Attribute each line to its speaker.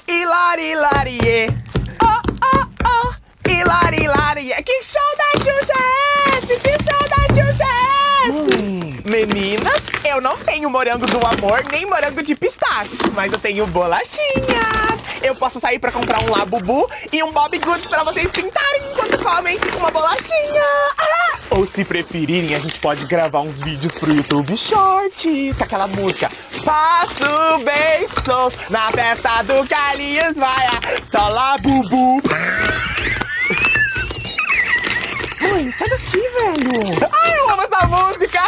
Speaker 1: Hilari, hilari. Que show da Xuxa é esse? Que show da Xuxa é esse? Meninas, eu não tenho morango do amor, nem morango de pistache, mas eu tenho bolachinhas. Eu posso sair pra comprar um Labubu e um Bob Goods pra vocês tentarem enquanto comem uma bolachinha. Ou se preferirem, a gente pode gravar uns vídeos pro YouTube Shorts, com aquela música Passo bem solto na festa do Carlinhos Maia, só Labubu. Mãe, sai daqui, velho. Ai, eu amo essa música.